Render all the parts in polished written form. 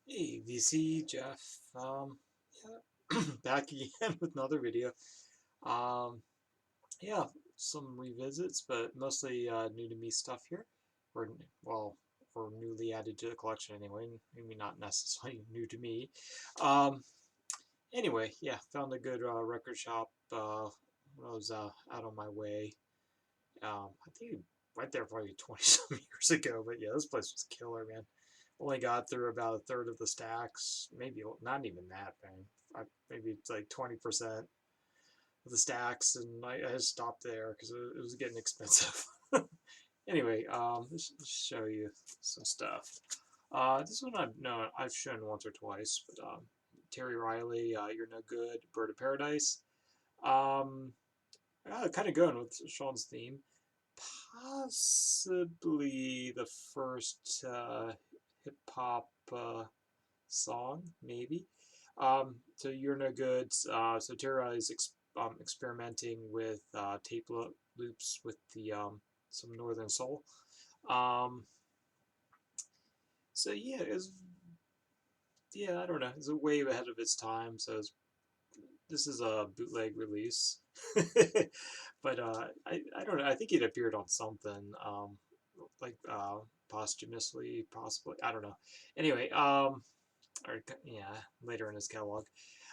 Hey, VC, Jeff. Yeah, back again with another video. Um, yeah, some revisits, but mostly new to me stuff here. Or, well, or newly added to the collection anyway. Maybe not necessarily new to me. Um, anyway, yeah, found a good record shop when I was out on my way. I think I went there probably 20 some years ago, but yeah, this place was killer, man. Only got through about a third of the stacks, maybe not even that, man. Maybe it's like 20% of the stacks, and I just stopped there because it was getting expensive. Anyway, let's show you some stuff. This one I've shown once or twice, but Terry Riley, You're No Good, Bird of Paradise. Um, kind of going with Sean's theme. Possibly the first hip hop song, maybe. So You're No Good. So Terra is experimenting with tape loops with the some Northern Soul. Um, so yeah, I don't know. It's a way ahead of its time. This is a bootleg release, but I don't know. I think it appeared on something like posthumously, possibly. I don't know. Anyway, or yeah, later in his catalog.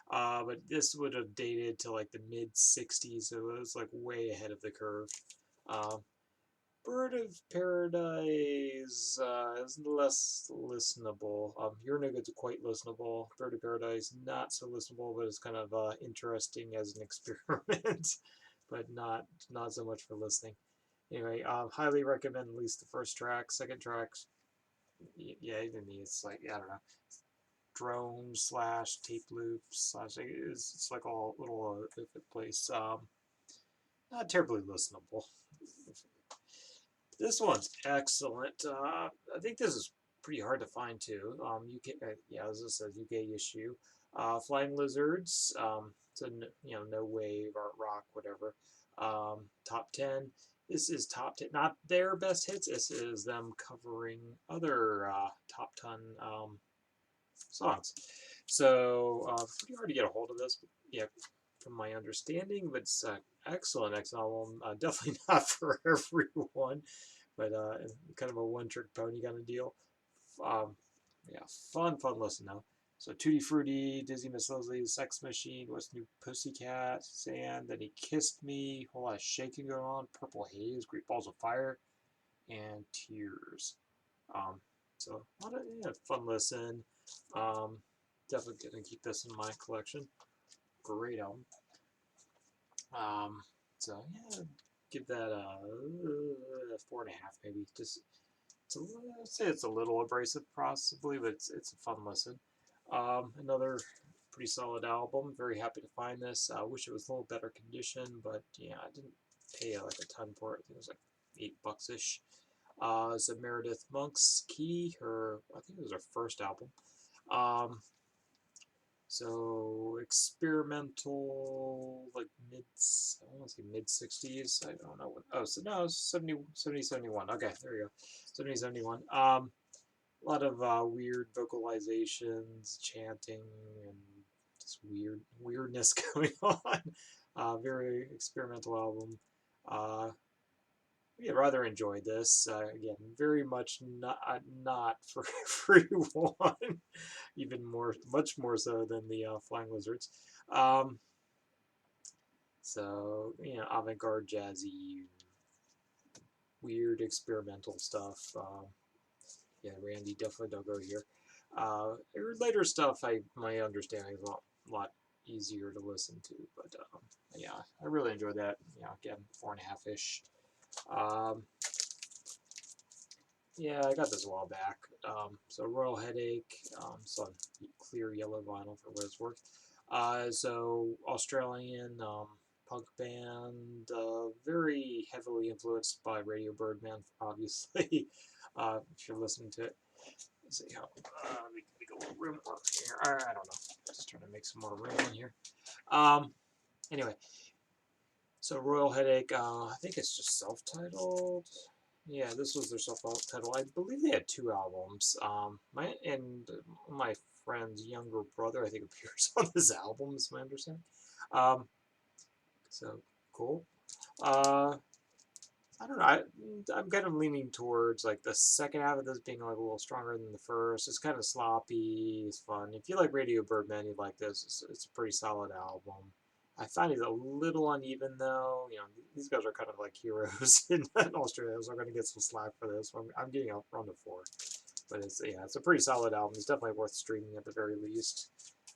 But this would have dated to like the mid '60s, so it was like way ahead of the curve. Uh, Bird of Paradise is less listenable. You're No Good's quite listenable. Bird of Paradise not so listenable, but it's kind of interesting as an experiment, but not so much for listening. Anyway, highly recommend at least the first track. Second tracks, yeah, even me, it's like I don't know, drone slash tape loop slash it's like all little place. Not terribly listenable. This one's excellent. I think this is pretty hard to find too. UK, yeah, as it says, UK issue. Flying Lizards. So no wave, art rock, whatever. Top 10. This is top 10, not their best hits. This is them covering other top 10 songs. So pretty hard to get a hold of this. But yeah, from my understanding, but it's excellent, excellent album. Definitely not for everyone, but kind of a one-trick pony kind of deal. Um, yeah, fun listen though. So Tutti Frutti, Dizzy Miss Leslie, Sex Machine, What's New Pussycat, Sand, Then He Kissed Me, whole lot of shaking going on, Purple Haze, Great Balls of Fire, and Tears. Um, so a lot of fun listen. Um, Definitely gonna keep this in my collection. Great album. Um, so yeah, give that a 4.5 maybe. Just I'd say it's a little abrasive possibly, but it's a fun listen. Another pretty solid album. Very happy to find this. I wish it was a little better condition, but yeah, I didn't pay like a ton for it. I think it was like $8 ish. So Meredith Monk's Key, I think it was her first album. Um, so experimental, like I want to say mid 60s. I don't know what. Oh, so no, 70, 71. Okay, there you go. 70, 71. A lot of weird vocalizations, chanting, and just weirdness going on. Very experimental album. Uh, yeah, rather enjoyed this. Again, very much not for everyone. Even more, much more so than the Flying Lizards. Um, so avant-garde, jazzy, weird experimental stuff. Yeah, Randy, definitely don't go here. Later stuff, my understanding is a lot easier to listen to, but yeah, I really enjoyed that. Again, 4.5 ish. Um, Yeah, I got this a while back. So Royal Headache, some clear yellow vinyl for what it's worth. So Australian punk band, very heavily influenced by Radio Birdman, obviously. If you're listening to it, let's see how. Let me make a little room here. I don't know. Just trying to make some more room in here. Um, anyway, so Royal Headache. I think it's just self-titled. Yeah, this was their self-titled. I believe they had two albums. My friend's younger brother, I think, appears on this album, is my understanding. Um, so cool. Uh, I don't know. I'm kind of leaning towards like the second half of this being like a little stronger than the first. It's kind of sloppy. It's fun. If you like Radio Birdman, you'd like this. It's a pretty solid album. I find it a little uneven though. You know, these guys are kind of like heroes in Australia, so I'm going to get some slack for this. I'm getting a round of four, but it's a pretty solid album. It's definitely worth streaming at the very least.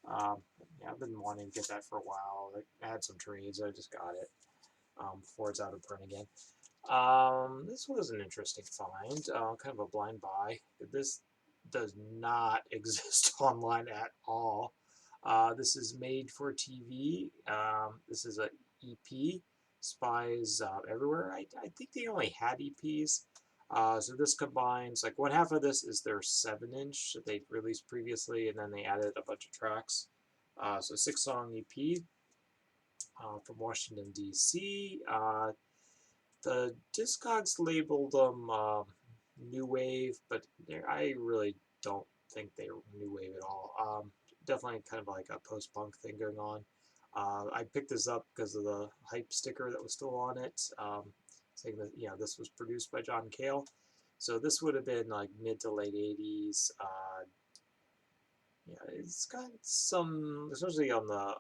Um, yeah, I've been wanting to get that for a while. I had some trades. I just got it before it's out of print again. This was an interesting find, kind of a blind buy. This does not exist online at all. This is made for TV. This is a EP, Spies Everywhere. I think they only had EPs. So this combines, like one half of this is their 7-inch that they released previously, and then they added a bunch of tracks. So 6-song EP from Washington, D.C. The Discogs labeled them new wave, but I really don't think they were new wave at all. Definitely kind of like a post-punk thing going on. I picked this up because of the hype sticker that was still on it, saying that this was produced by John Cale. So this would have been like mid to late 80s. Yeah, it's got some, especially on the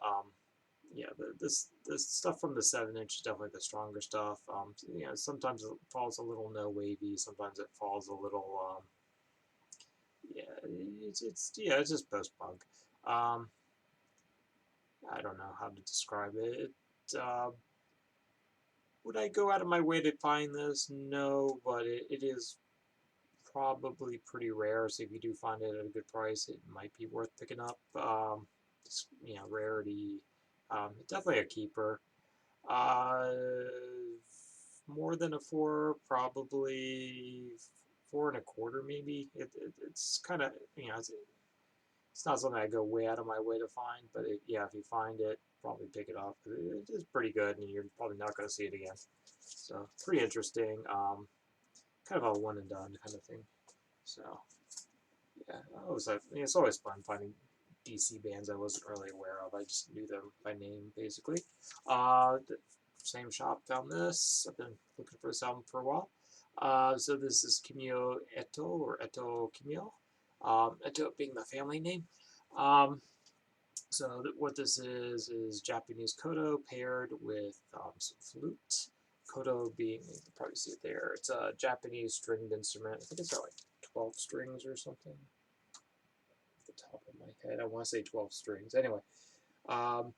this stuff from the 7-inch is definitely the stronger stuff. Sometimes it falls a little no wavy, sometimes it falls a little yeah, it's just post punk. Um, I don't know how to describe it. Would I go out of my way to find this? No, but it is probably pretty rare. So if you do find it at a good price, it might be worth picking up. Rarity. Definitely a keeper. Uh, More than a four, probably 4.25, maybe. It's kind of it's not something I go way out of my way to find, but yeah, if you find it, probably pick it up. It is pretty good, and you're probably not going to see it again. So pretty interesting. Kind of a one and done kind of thing. So yeah, it's always fun finding DC bands I wasn't really aware of. I just knew them by name basically. The same shop found this. I've been looking for this album for a while. So this is Kimio Eto or Eto Kimio. Eto being the family name. Um, what this is Japanese koto paired with some flute. Koto being, you can probably see it there. It's a Japanese stringed instrument. I think it's got like 12 strings or something. Off the top of my head, I want to say 12 strings. Anyway, um,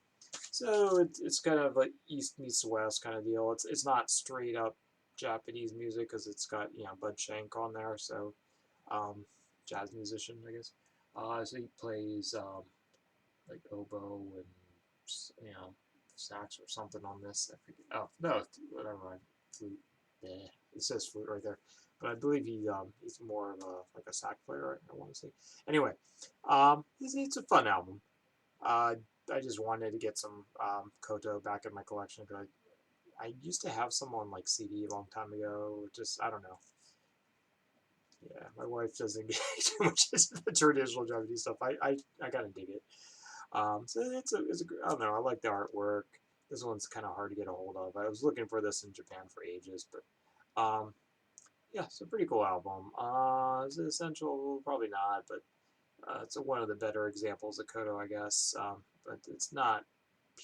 so it's kind of like East meets West kind of deal. It's not straight up Japanese music because it's got Bud Shank on there, so jazz musician I guess. So he plays like oboe and sax or something on this. I forget. Oh no, whatever. Flute. Yeah, it says flute right there. But I believe he's more of a like a sax player. I want to say. Anyway, it's a fun album. Uh, I just wanted to get some Koto back in my collection because I used to have some on like CD a long time ago. Just I don't know. Yeah, my wife doesn't get too much into the traditional Japanese stuff. I gotta dig it. So I don't know. I like the artwork. This one's kind of hard to get a hold of. I was looking for this in Japan for ages, but yeah, it's a pretty cool album. Is it essential? Probably not, but it's one of the better examples of Koto, I guess. But it's not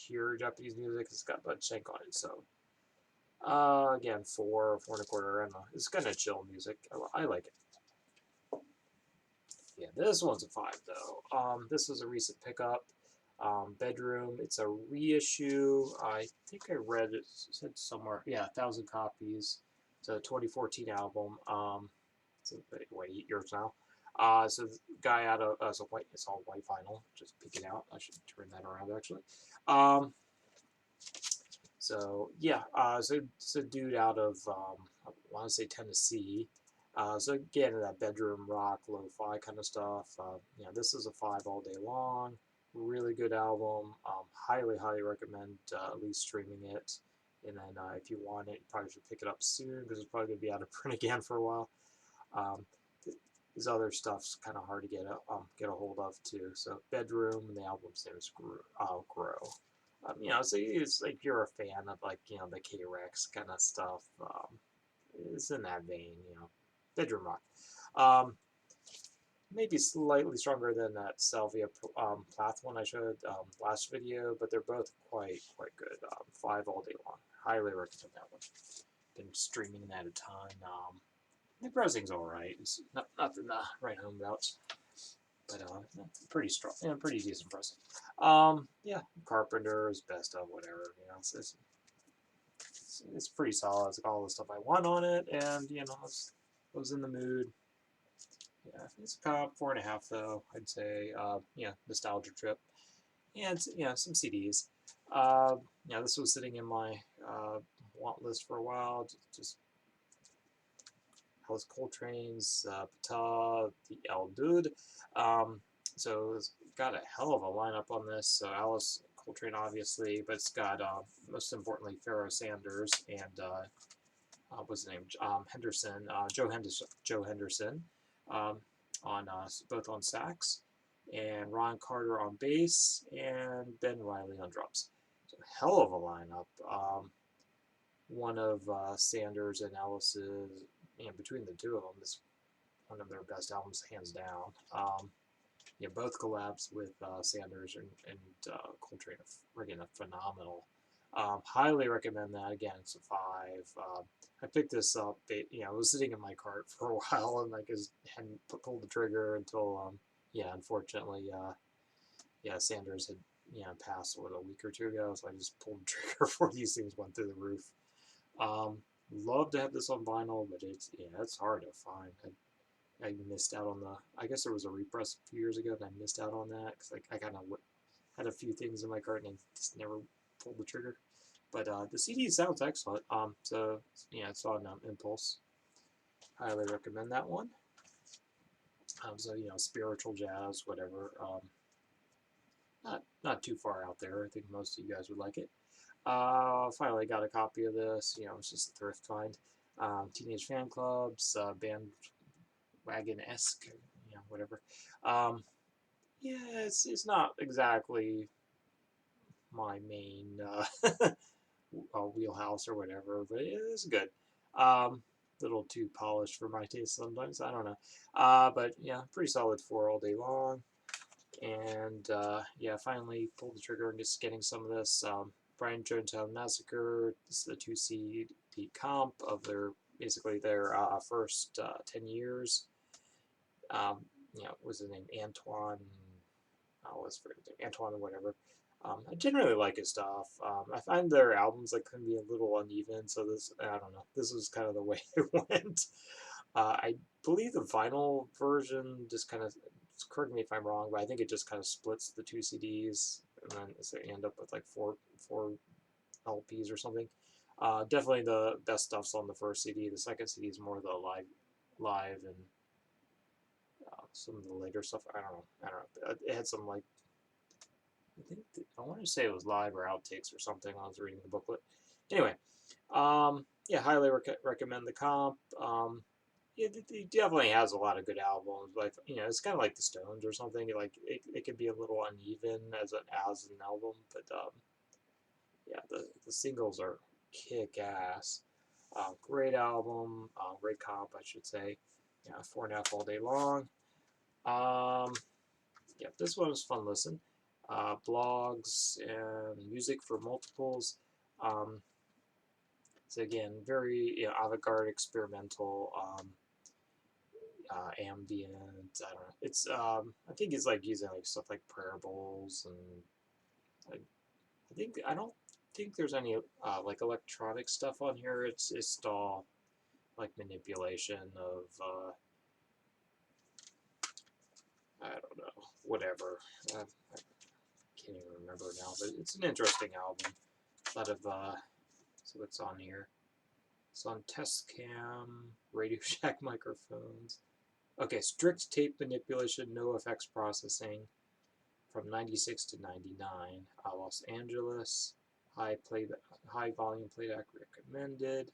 pure Japanese music. It's got Bud Shank on it, so again, 4.25. I don't know. It's kind of chill music. I like it. Yeah, this one's a 5 though. This was a recent pickup. Bedroom. It's a reissue. I think I read it said somewhere. Yeah, 1,000 copies. It's a 2014 album. It's what 8 years now. So the guy out of it's all white vinyl. Just peek it out. I should turn that around actually. Um, so yeah, so it's a dude out of I want to say Tennessee. So again, that bedroom rock, lo-fi kind of stuff. This is a 5 all day long. Really good album. Highly recommend at least streaming it. and then if you want it, you probably should pick it up soon because it's probably going to be out of print again for a while. Um, this other stuff's kind of hard to get a hold of too. So Bedroom, and the album's name is Grow. So it's like you're a fan of like the K-Rex kind of stuff. It's in that vein, Bedroom rock. Maybe slightly stronger than that Salvia Plath one I showed last video, but they're both quite good. 5 all day long. Highly recommend that one. Been streaming that a ton. The pressing's alright. It's nothing to write home about, but pretty strong. Pretty decent pressing. Yeah, Carpenter's best of whatever. It's pretty solid. It's got all the stuff I want on it, and I was in the mood. Yeah, it's a comp, 4.5 though, I'd say. Nostalgia trip. And, some CDs. This was sitting in my want list for a while. Just Alice Coltrane's Ptah, the El Dude. So it's got a hell of a lineup on this. So Alice Coltrane, obviously, but it's got, most importantly, Pharoah Sanders and, what's his name? Henderson, Joe Henderson. On both on sax, and Ron Carter on bass, and Ben Riley on drums. So hell of a lineup. One of Sanders and Ellis's, between the two of them, is one of their best albums, hands down. Both collabs with Sanders and Coltrane are friggin' phenomenal. Highly recommend that. Again, it's a 5. I picked this up. It was sitting in my cart for a while, and hadn't pulled the trigger until unfortunately, Sanders had passed a week or two ago, so I just pulled the trigger before these things went through the roof. Love to have this on vinyl, but it's hard to find. I missed out on I guess there was a repress a few years ago, and I missed out on that because I kind of had a few things in my cart and I just never pulled the trigger. But the CD sounds excellent. So it's on Impulse. Highly recommend that one. So spiritual jazz, whatever. Not too far out there. I think most of you guys would like it. Finally got a copy of this. It's just a thrift find. Teenage Fan Clubs, Bandwagon-esque, whatever. It's not exactly my main wheelhouse or whatever, but it is good. Little too polished for my taste sometimes. I don't know. But pretty solid 4 all day long. And finally pulled the trigger and just getting some of this. Brian Jonestown Massacre. This is the 2 CD comp of their first 10 years. Was his name Antoine? Antoine or whatever. I generally like his stuff. I find their albums can be a little uneven, so I don't know. This was kind of the way it went. I believe the vinyl version just kind of, correct me if I'm wrong, but I think it just kind of splits the 2 CDs, and then so you end up with 4 LPs or something. Definitely the best stuff's on the first CD. The second CD is more the live and some of the later stuff. I don't know. It had some I want to say it was live or outtakes or something. I was reading the booklet. Anyway, highly recommend the comp. It definitely has a lot of good albums. It's kind of like the Stones or something. It could be a little uneven as an album, but the singles are kick ass. Great album, great comp, I should say. 4.5 all day long. This one was fun listen. Blogs and music for multiples. So again, very avant-garde, experimental, ambient. I don't know. It's I think it's using stuff like prayer bowls and I don't think there's any electronic stuff on here. It's all manipulation of I don't know, whatever. I can't even remember now, but it's an interesting album. A lot of so what's on here? It's on Testcam, Radio Shack microphones. Okay, strict tape manipulation, no effects processing, from 96 to 99. Los Angeles. high play, high volume playback recommended.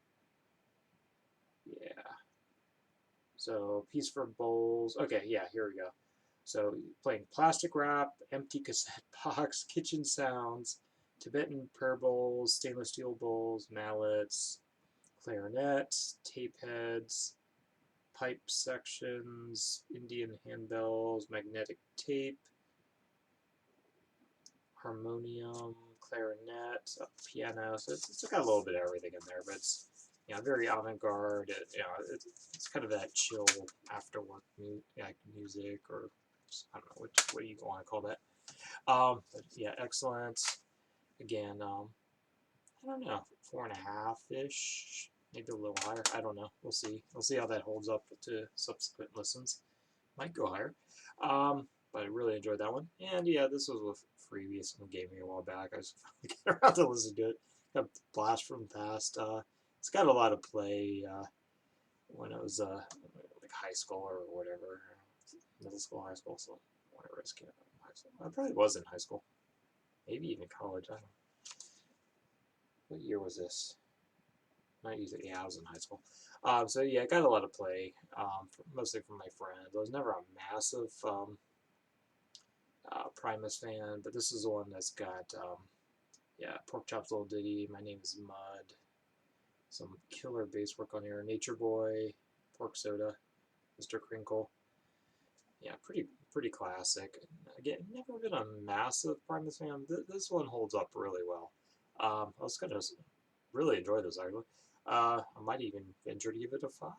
Yeah. So piece for bowls. Okay, yeah, here we go. So playing plastic wrap, empty cassette box, kitchen sounds, Tibetan prayer bowls, stainless steel bowls, mallets, clarinet, tape heads, pipe sections, Indian handbells, magnetic tape, harmonium, clarinet, piano. So it's got a little bit of everything in there, but it's very avant-garde. It's kind of that chill after work music, or I don't know what you want to call that. But yeah, excellent. Again, I don't know, 4.5-ish, maybe a little higher. I don't know. We'll see. We'll see how that holds up to subsequent listens. Might go higher. But I really enjoyed that one. And yeah, this was with Freebie. Someone gave me a while back. I was finally get around to listen to it. Got a blast from the past. It's got a lot of play when it was like high school or whatever, middle school, high school, so whatever it's high school. I probably was in high school, maybe even college. I don't know. What year was this? Not usually, yeah, I was in high school. So yeah, I got a lot of play, mostly from my friends. I was never a massive Primus fan, but this is the one that's got, yeah, Pork Chops Little Ditty, My Name is Mud, some killer bass work on here, Nature Boy, Pork Soda, Mr. Crinkle. Yeah, pretty classic. Again, never been a massive Primus fan. This one holds up really well. I was gonna really enjoy this actually. I might even venture to give it a 5.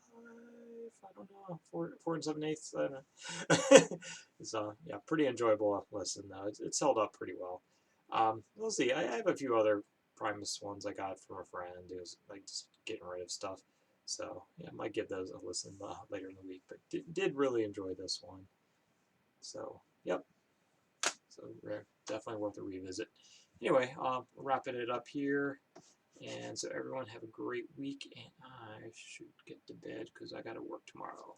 I don't know, 4 and 7/8. I don't know. It's yeah, pretty enjoyable listen though. It's held up pretty well. We'll see. I have a few other Primus ones I got from a friend who's like just getting rid of stuff. So yeah, I might give those a listen later in the week. But did really enjoy this one. So yep. So definitely worth a revisit. Anyway, wrapping it up here. And so everyone have a great week, and I should get to bed because I got to work tomorrow.